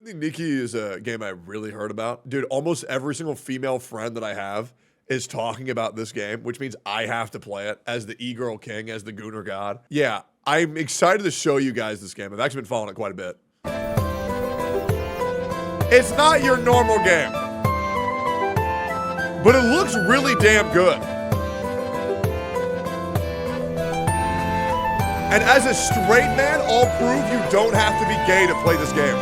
think Nikki is a game I really heard about. Dude, almost every single female friend that I have is talking about this game, which means I have to play it as the e-girl king, as the Gooner god. Yeah, I'm excited to show you guys this game. I've actually been following it quite a bit. It's not your normal game, but it looks really damn good. And as a straight man, I'll prove you don't have to be gay to play this game.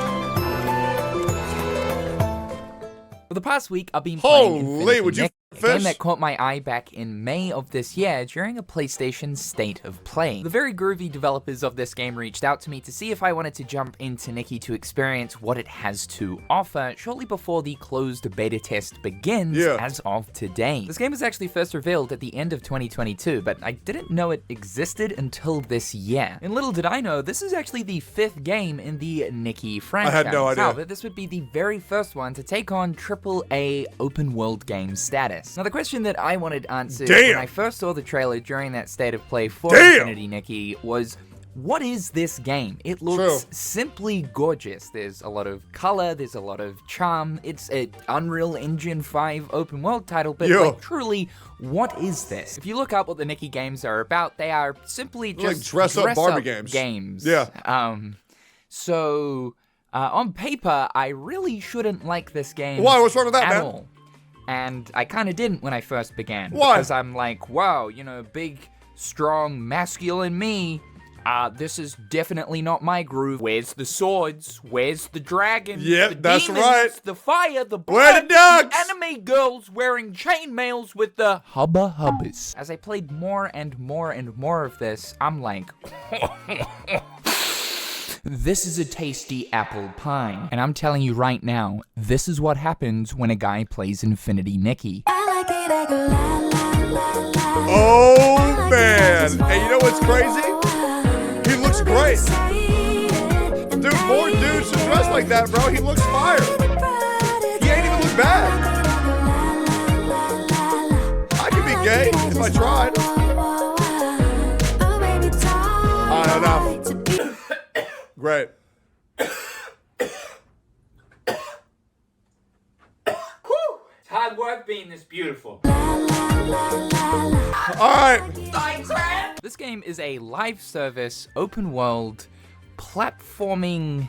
For the past week, I've been playing Holy, would you a game that caught my eye back in May of this year during a PlayStation State of Play. The very groovy developers of this game reached out to me to see if I wanted to jump into Nikki to experience what it has to offer shortly before the closed beta test begins as of today. This game was actually first revealed at the end of 2022, but I didn't know it existed until this year. And little did I know, this is actually the 5th game in the Nikki franchise. I had no idea. However, this would be the very first one to take on AAA open world game status. Now, the question that I wanted answered when I first saw the trailer during that State of Play for Infinity Nikki was, what is this game? It looks simply gorgeous. There's a lot of color, there's a lot of charm. It's an Unreal Engine 5 open world title, but like, truly, what is this? If you look up what the Nikki games are about, they are simply just like dress-up Barbie games. Yeah. So, on paper, I really shouldn't like this game. Why? What's wrong with that, at man? all. And I kind of didn't when I first began. Why? Because I'm like, wow, you know, big, strong, masculine me. This is definitely not my groove. Where's the swords? Where's the dragons? Yep, the that's demons, right. The fire, the blood, Where the ducks? the anime girls wearing chainmails with the hubba hubbas. As I played more and more and more of this, I'm like, this is a tasty apple pie. And I'm telling you right now, this is what happens when a guy plays Infinity Nikki. Oh, man. And you know what's crazy? He looks great. Dude, more dudes should dress like that, bro. He looks fire. He ain't even look bad. I could be gay if I tried. I don't know. Great. It's hard work being this beautiful. Alright. This game is a live service, open world, platforming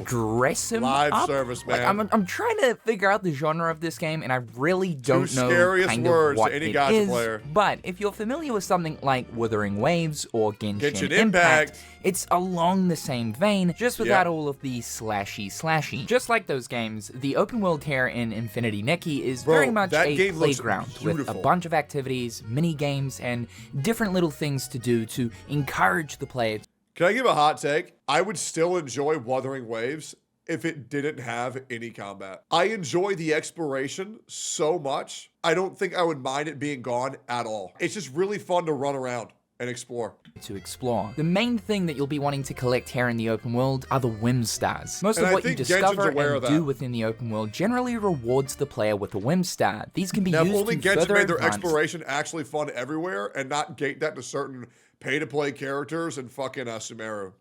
dress 'em Live up. service, man. Like, I'm trying to figure out the genre of this game, and I really don't know scariest kind of words what to any it GACHA is. player. But if you're familiar with something like Wuthering Waves or Genshin Impact. Impact, it's along the same vein, just without all of the slashy. Just like those games, the open world here in Infinity Nikki is very much that a game looks playground with a beautiful. bunch of activities, mini games, and different little things to do to encourage the player. Can I give a hot take? I would still enjoy Wuthering Waves if it didn't have any combat. I enjoy the exploration so much. I don't think I would mind it being gone at all. It's just really fun to run around and explore. The main thing that you'll be wanting to collect here in the open world are the whim stars. Most And of I what you think Genshin's discover aware and of do that. within the open world generally rewards the player with a whim star. These can be Now, if used only to Genshin further made their advance. exploration actually fun everywhere and not gate that to certain pay-to-play characters and fucking Sumeru.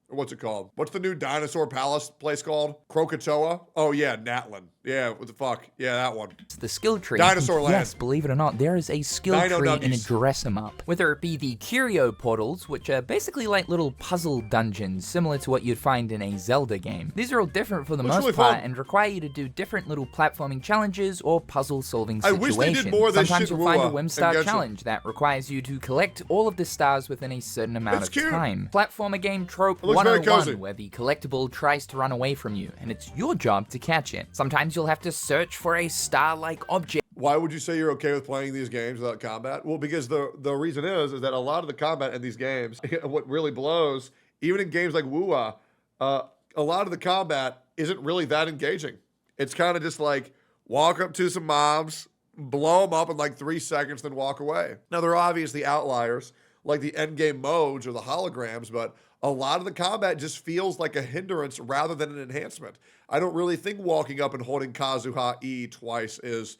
What's it called? What's the new dinosaur palace place called? Krakatoa? Oh, yeah, Natlin. Yeah, what the fuck? Yeah, that one. It's the skill tree. Dinosaur Land. Yes, believe it or not, there is a skill Dino tree in a Nuggies. dress 'em up. Whether it be the curio portals, which are basically like little puzzle dungeons, similar to what you'd find in a Zelda game. These are all different for the Looks most really part fun. and require you to do different little platforming challenges or puzzle-solving I situations. wish they did more of this Sometimes shit you'll find a in whim star Genshin. challenge that requires you to collect all of the stars within a certain amount It's of cute. time. Platformer game trope It looks very 101, cozy. where the collectible tries to run away from you, and it's your job to catch it. Sometimes you'll have to search for a star-like object. Why would you say you're okay with playing these games without combat? Well, because the reason is that a lot of the combat in these games, what really blows, even in games like Wua, a lot of the combat isn't really that engaging. It's kind of just like walk up to some mobs, blow them up in like 3 seconds, then walk away. Now, there are obviously outliers, like the endgame modes or the holograms, but a lot of the combat just feels like a hindrance rather than an enhancement. I don't really think walking up and holding Kazuha E twice is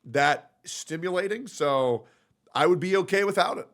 that stimulating, so I would be okay without it.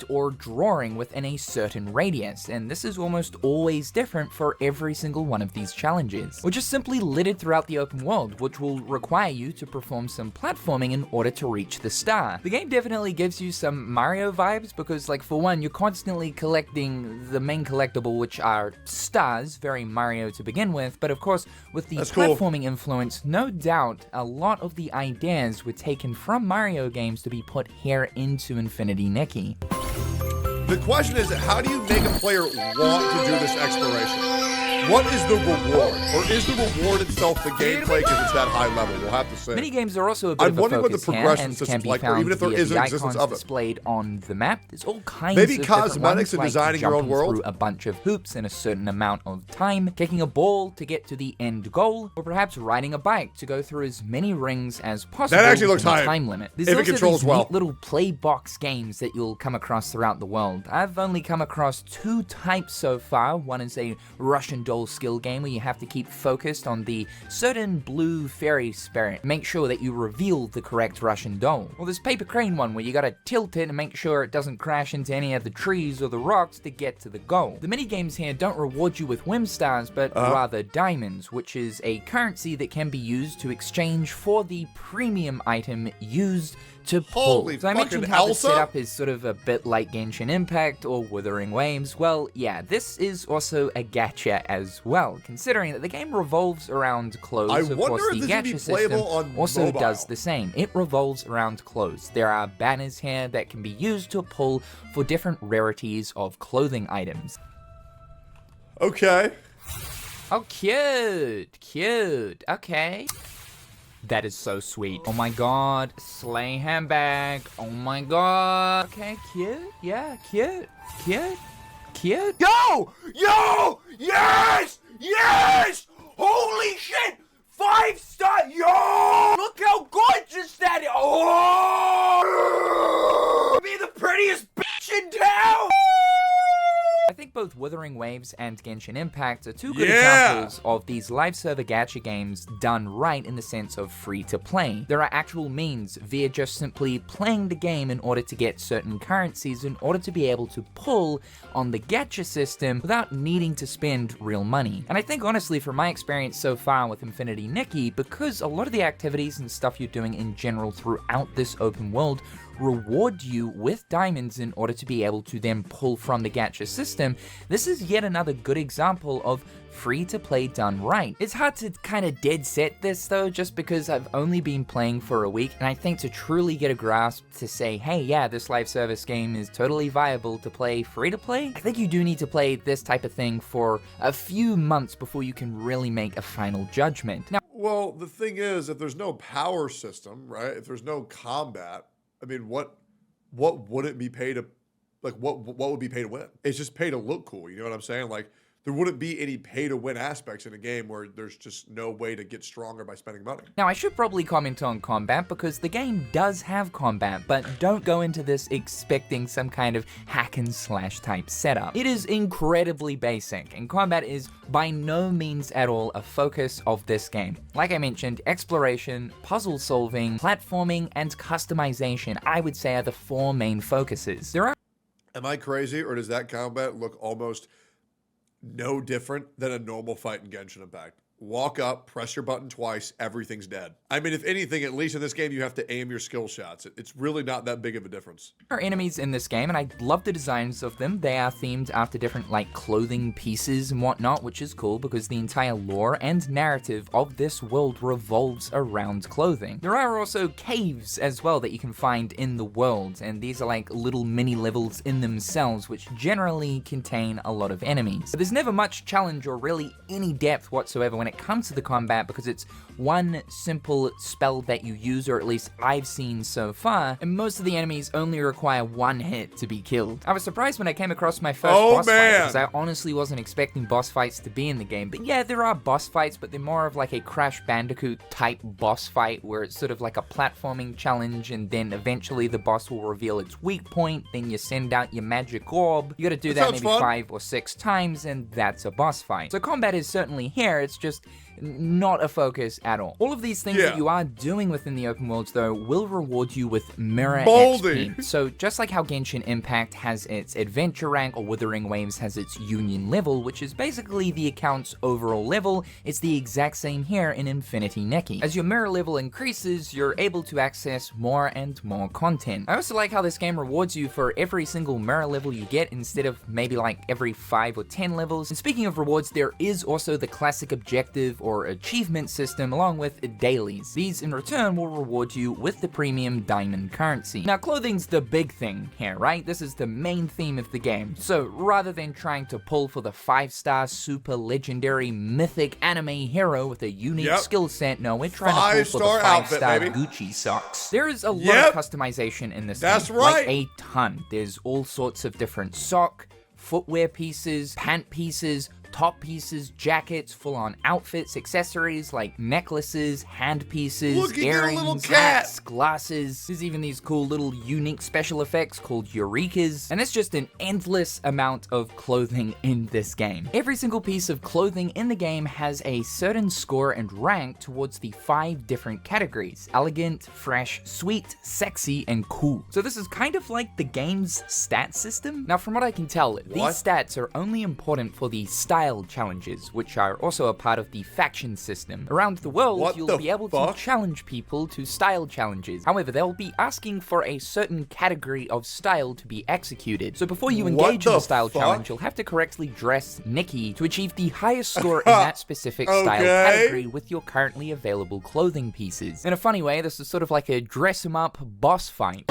or drawing within a certain radius, and this is almost always different for every single one of these challenges. Or just simply littered throughout the open world, which will require you to perform some platforming in order to reach the star. The game definitely gives you some Mario vibes because, like, for one, you're constantly collecting the main collectible, which are stars, very Mario to begin with, but of course, with the platforming influence, no doubt a lot of the ideas were taken from Mario games to be put here into Infinity Nikki. The question is, how do you make a player want to do this exploration? What is the reward? Or is the reward itself the gameplay because it's that high level? We'll have to see. Mini games are also a bit of a focus here, and can be found even if there via is the an existence icons of it. displayed on the map. There's all kinds Maybe of different cosmetics ones, and like designing your own jumping world? through a bunch of hoops in a certain amount of time, kicking a ball to get to the end goal, or perhaps riding a bike to go through as many rings as possible. That actually looks within high. a time limit. There's If it also controls these well. neat little play box games that you'll come across throughout the world. I've only come across 2 types so far. One is a Russian doll skill game where you have to keep focused on the certain blue fairy spirit. Make sure that you reveal the correct Russian doll. Well, there's Paper Crane one where you gotta tilt it and make sure it doesn't crash into any of the trees or the rocks to get to the goal. The mini games here don't reward you with whim stars, but rather diamonds, which is a currency that can be used to exchange for the premium item used to pull. Holy So I mentioned fucking how the Elsa? setup is sort of a bit like Genshin Impact or Wuthering Waves. Well, yeah, this is also a gacha as well, considering that the game revolves around clothes. I Of wonder course, if the this would be gacha system playable on also mobile. does the same. It revolves around clothes. There are banners here that can be used to pull for different rarities of clothing items. Okay. Oh, cute, cute, okay. That is so sweet. Oh my god, sleigh handbag. Oh my god. Okay, cute, yeah, cute, cute, cute. Yo! Yo! Yes! Yes! Holy shit! 5-star! Yo! Look how gorgeous that is! Oh! Be the prettiest bitch in town! I think both Wuthering Waves and Genshin Impact are 2 good Yeah! examples of these live server gacha games done right in the sense of free to play. There are actual means via just simply playing the game in order to get certain currencies in order to be able to pull on the gacha system without needing to spend real money. And I think honestly from my experience so far with Infinity Nikki, because a lot of the activities and stuff you're doing in general throughout this open world reward you with diamonds in order to be able to then pull from the gacha system, this is yet another good example of free to play done right. It's hard to kind of dead set this though, just because I've only been playing for a week, and I think to truly get a grasp to say, hey, yeah, this live service game is totally viable to play free to play, I think you do need to play this type of thing for a few months before you can really make a final judgment. Now, Well, the thing is, if there's no power system, right? If there's no combat, I mean, what would it be pay to, like, what would be pay to win? It's just pay to look cool. You know what I'm saying? Like, there wouldn't be any pay to win aspects in a game where there's just no way to get stronger by spending money. Now, I should probably comment on combat because the game does have combat, but don't go into this expecting some kind of hack and slash type setup. It is incredibly basic, and combat is by no means at all a focus of this game. Like I mentioned, exploration, puzzle solving, platforming, and customization, I would say, are the 4 main focuses. There are Am I crazy, or does that combat look almost no different than a normal fight in Genshin Impact? Walk up, press your button twice, everything's dead. I mean, if anything, at least in this game, you have to aim your skill shots. It's really not that big of a difference. There are enemies in this game, and I love the designs of them. They are themed after different, like, clothing pieces and whatnot, which is cool because the entire lore and narrative of this world revolves around clothing. There are also caves as well that you can find in the world, and these are like little mini levels in themselves, which generally contain a lot of enemies. But there's never much challenge or really any depth whatsoever when it comes to the combat because it's one simple spell that you use, or at least I've seen so far, and most of the enemies only require 1 hit to be killed. I was surprised when I came across my first boss fight because I honestly wasn't expecting boss fights to be in the game. But yeah, there are boss fights, but they're more of like a Crash Bandicoot type boss fight where it's sort of like a platforming challenge, and then eventually the boss will reveal its weak point, then you send out your magic orb. You gotta do that maybe fun. 5 or 6 times, and that's a boss fight. So combat is certainly here, it's just just not a focus at all. All of these things that you are doing within the open worlds, though, will reward you with mirror XP. So just like how Genshin Impact has its adventure rank, or Wuthering Waves has its union level, which is basically the account's overall level, it's the exact same here in Infinity Nikki. As your mirror level increases, you're able to access more and more content. I also like how this game rewards you for every single mirror level you get, instead of maybe like every 5 or 10 levels. And speaking of rewards, there is also the classic objective or achievement system, along with dailies. These in return will reward you with the premium diamond currency. Now, clothing's the big thing here, right? This is the main theme of the game. So rather than trying to pull for the 5-star super legendary mythic anime hero with a unique skill set, no, we're trying to pull for the 5-star Gucci socks. There is a lot of customization in this game, like a ton. There's all sorts of different sock, footwear pieces, pant pieces, top pieces, jackets, full-on outfits, accessories like necklaces, hand pieces, earrings, hats, glasses. There's even these cool little unique special effects called Eurekas, and it's just an endless amount of clothing in this game. Every single piece of clothing in the game has a certain score and rank towards the 5 different categories: elegant, fresh, sweet, sexy, and cool. So this is kind of like the game's stat system. Now, from what I can tell, these stats are only important for the style challenges, which are also a part of the faction system. Around the world, you'll be able to challenge people to style challenges. However, they'll be asking for a certain category of style to be executed. So before you engage in the style challenge, you'll have to correctly dress Nikki to achieve the highest score in that specific style category with your currently available clothing pieces. In a funny way, this is sort of like a dress 'em up boss fight.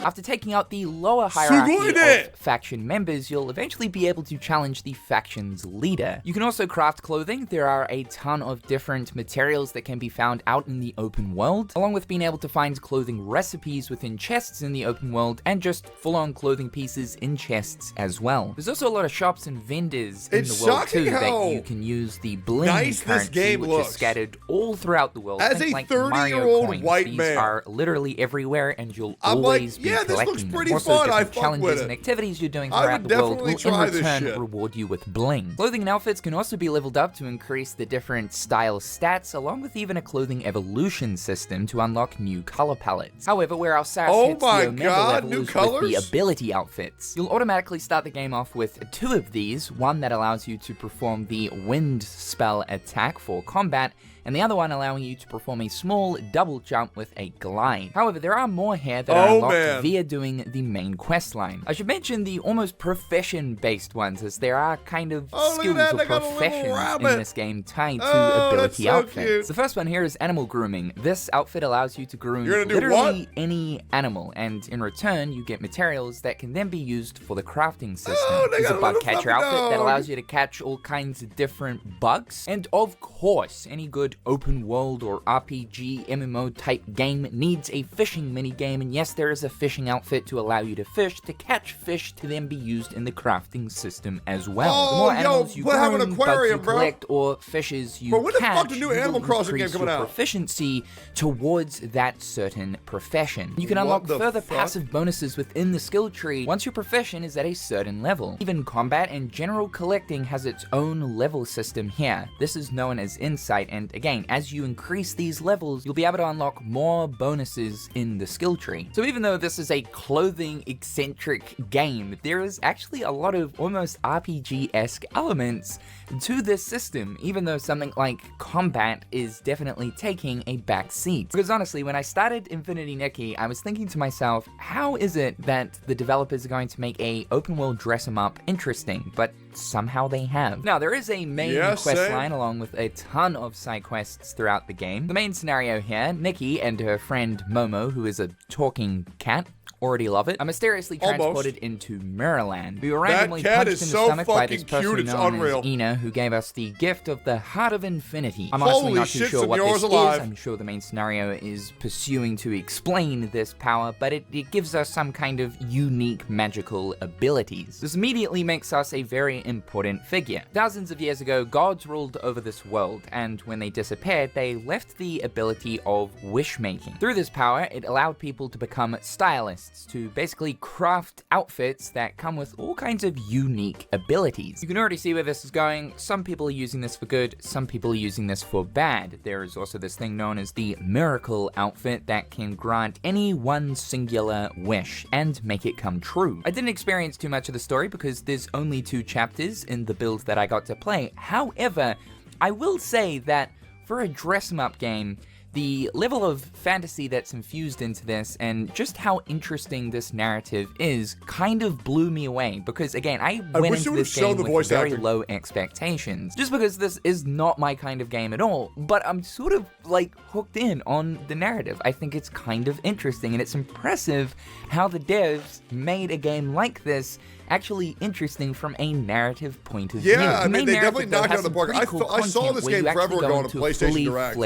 After taking out the lower hierarchy of faction members, you'll eventually be able to challenge the faction's leader. You can also craft clothing. There are a ton of different materials that can be found out in the open world, along with being able to find clothing recipes within chests in the open world, and just full-on clothing pieces in chests as well. There's also a lot of shops and vendors in the world too that you can use the bling currency, which is scattered all throughout the world. As a like 30-year-old white man, these are literally everywhere, and you'll always be this looks pretty also, fun. I fuck challenges with it. and activities you're doing throughout the world will in return reward you with bling. Clothing and outfits can also be leveled up to increase the different style stats, along with even a clothing evolution system to unlock new color palettes. However, where our sass hits the Omega level is with the ability outfits. You'll automatically start the game off with 2 of these, one that allows you to perform the wind spell attack for combat, and the other one allowing you to perform a small double jump with a glide. However, there are more here that are unlocked via doing the main quest line. I should mention the almost profession-based ones, as there are kind of skills or professions in this game tied to ability outfits. The first one here is animal grooming. This outfit allows you to groom literally any animal, and in return, you get materials that can then be used for the crafting system. There's a bug catcher outfit that allows you to catch all kinds of different bugs, and of course, any good open world or RPG MMO type game needs a fishing minigame, and yes, there is a fishing outfit to allow you to fish, to catch fish to then be used in the crafting system as well. The more animals you groom, bugs you collect, or fishes you catch, you will increase your proficiency towards that certain profession. You can unlock further passive bonuses within the skill tree once your profession is at a certain level. Even combat and general collecting has its own level system here. This is known as Insight, and again, as you increase these levels, you'll be able to unlock more bonuses in the skill tree. So even though this is a clothing-eccentric game, there is actually a lot of almost RPG-esque elements to this system, even though something like combat is definitely taking a back seat. Because honestly, when I started Infinity Nikki, I was thinking to myself, how is it that the developers are going to make a open-world dress-em-up interesting? But somehow they have. Now, there is a main quest line along with a ton of side quests throughout the game. The main scenario here, Nikki and her friend Momo, who is a talking cat, already love it, are mysteriously transported into Mirrorland. We were randomly punched in the stomach by this person known as Ina, who gave us the gift of the Heart of Infinity. I'm honestly not too sure what this is. I'm sure the main scenario is pursuing to explain this power, but it gives us some kind of unique magical abilities. This immediately makes us a very important figure. Thousands of years ago, gods ruled over this world, and when they disappeared, they left the ability of wish-making. Through this power, it allowed people to become stylists quests to basically craft outfits that come with all kinds of unique abilities. You can already see where this is going. Some people are using this for good, some people are using this for bad. There is also this thing known as the miracle outfit that can grant any one singular wish and make it come true. I didn't experience too much of the story because there's only 2 chapters in the build that I got to play. However, I will say that for a dress 'em up game, the level of fantasy that's infused into this and just how interesting this narrative is kind of blew me away because, again, I went into this game with very low expectations. Just because this is not my kind of game at all, but I'm sort of, like, hooked in on the narrative. I think it's kind of interesting, and it's impressive how the devs made a game like this actually interesting from a narrative point of view. Yeah, I mean, they definitely knocked it out of the park. I saw this game forever ago on a PlayStation Direct,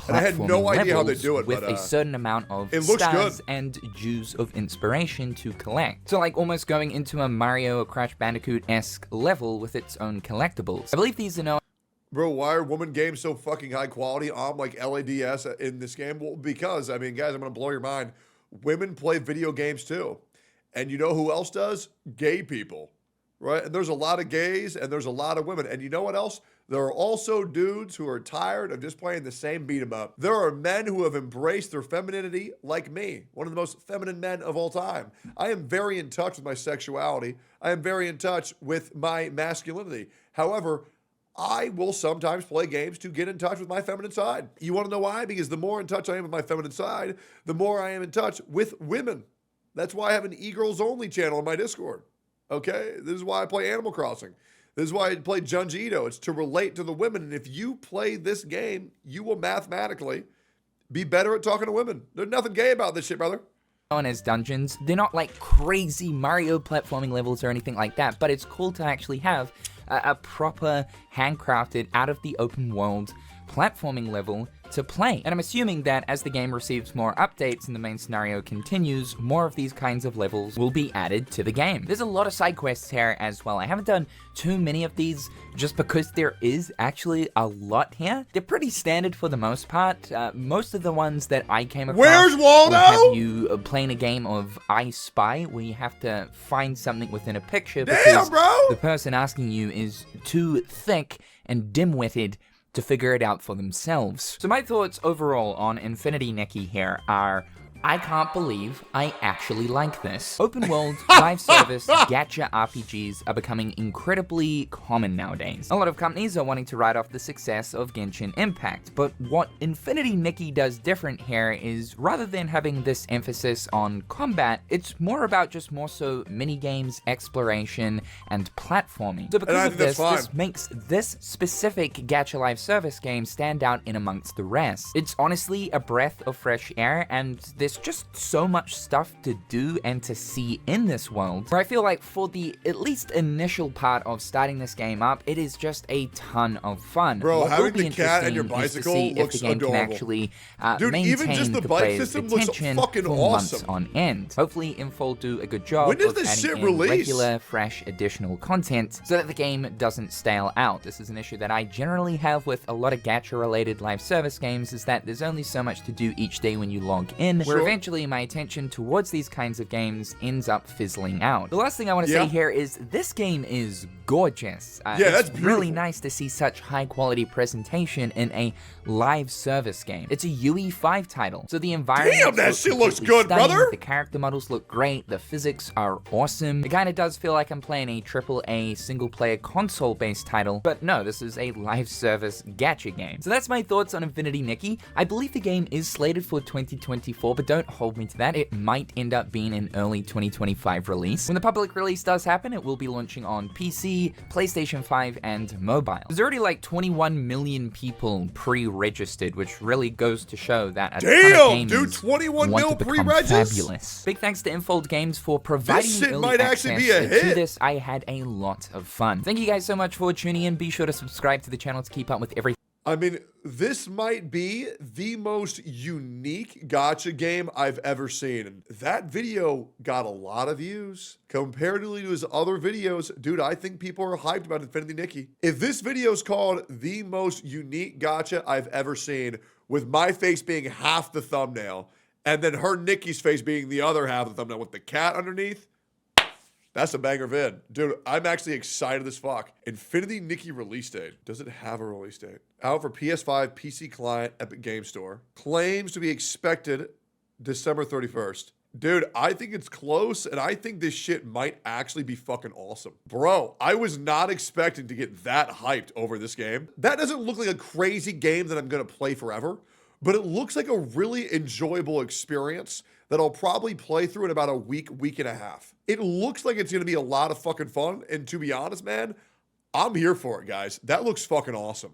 and I had no idea how they do it, with but a certain amount of it looks stars good. and juice of inspiration to collect. So, like, almost going into a Mario or Crash Bandicoot-esque level with its own collectibles. I believe these are known. Bro, why are woman games so fucking high quality? I'm like LADS in this game. Well, because, I mean, guys, I'm gonna blow your mind. Women play video games too. And you know who else does? Gay people, right? And there's a lot of gays and there's a lot of women. And you know what else? There are also dudes who are tired of just playing the same beat 'em up. There are men who have embraced their femininity like me, one of the most feminine men of all time. I am very in touch with my sexuality. I am very in touch with my masculinity. However, I will sometimes play games to get in touch with my feminine side. You want to know why? Because the more in touch I am with my feminine side, the more I am in touch with women. That's why I have an e-girls only channel on my Discord. Okay? This is why I play Animal Crossing. This is why I play Junji Ito. It's to relate to the women. And if you play this game, you will mathematically be better at talking to women. There's nothing gay about this shit, brother. Known as dungeons. They're not like crazy Mario platforming levels or anything like that, but it's cool to actually have a proper handcrafted out of the open world platforming level to play. And I'm assuming that as the game receives more updates and the main scenario continues, more of these kinds of levels will be added to the game. There's a lot of side quests here as well. I haven't done too many of these just because there is actually a lot here. They're pretty standard for the most part. Most of the ones that I came across Where's Waldo? will have you playing a game of I Spy, where you have to find something within a picture because the person asking you is too thick and dim-witted to figure it out for themselves. So my thoughts overall on Infinity Nikki here are, I can't believe I actually like this. Open world, live service, gacha RPGs are becoming incredibly common nowadays. A lot of companies are wanting to write off the success of Genshin Impact, but what Infinity Nikki does different here is, rather than having this emphasis on combat, it's more about just more so mini-games, exploration, and platforming. So because of this makes this specific gacha live service game stand out in amongst the rest. It's honestly a breath of fresh air, and there's just so much stuff to do and to see in this world, where I feel like for the at least initial part of starting this game up, it is just a ton of fun. Bro, what having the cat and your bicycle looks if the game adorable. Can actually Dude, maintain even just the bike system looks fucking for awesome. Months on end. Hopefully, Info do a good job when does of this adding shit in release? Regular, fresh, additional content so that the game doesn't stale out. This is an issue that I generally have with a lot of gacha-related live service games, is that there's only so much to do each day when you log in, where eventually my attention towards these kinds of games ends up fizzling out. The last thing I want to say here is this game is gorgeous. That's it's really nice to see such high quality presentation in a live service game. It's a UE5 title, so the environment Damn, that shit looks good, stunning, brother! the character models look great, the physics are awesome. It kind of does feel like I'm playing a AAA single-player console-based title, but no, this is a live service gacha game. So that's my thoughts on Infinity Nikki. I believe the game is slated for 2024, but don't hold me to that. It might end up being an early 2025 release. When the public release does happen, it will be launching on PC, PlayStation 5, and mobile. There's already like 21 million people pre-registered, which really goes to show that a ton of gamers 21 want mil to become pre-regis? fabulous. Big thanks to Infold Games for providing This shit early might access actually be a to hit. this. I had a lot of fun. Thank you guys so much for tuning in. Be sure to subscribe to the channel to keep up with everything. I mean, this might be the most unique gacha game I've ever seen. And that video got a lot of views. Comparatively to his other videos, dude, I think people are hyped about Infinity Nikki. If this video is called the most unique gacha I've ever seen, with my face being half the thumbnail, And then her Nikki's face being the other half of the thumbnail with the cat underneath. That's a banger vid. Dude, I'm actually excited as fuck. Infinity Nikki release date. Does it have a release date? Out for PS5, PC Client, Epic Game Store. Claims to be expected December 31st. Dude, I think it's close, and I think this shit might actually be fucking awesome. Bro, I was not expecting to get that hyped over this game. That doesn't look like a crazy game that I'm gonna play forever, but it looks like a really enjoyable experience that I'll probably play through in about a week, week and a half. It looks like it's gonna be a lot of fucking fun, and to be honest, man, I'm here for it, guys. That looks fucking awesome.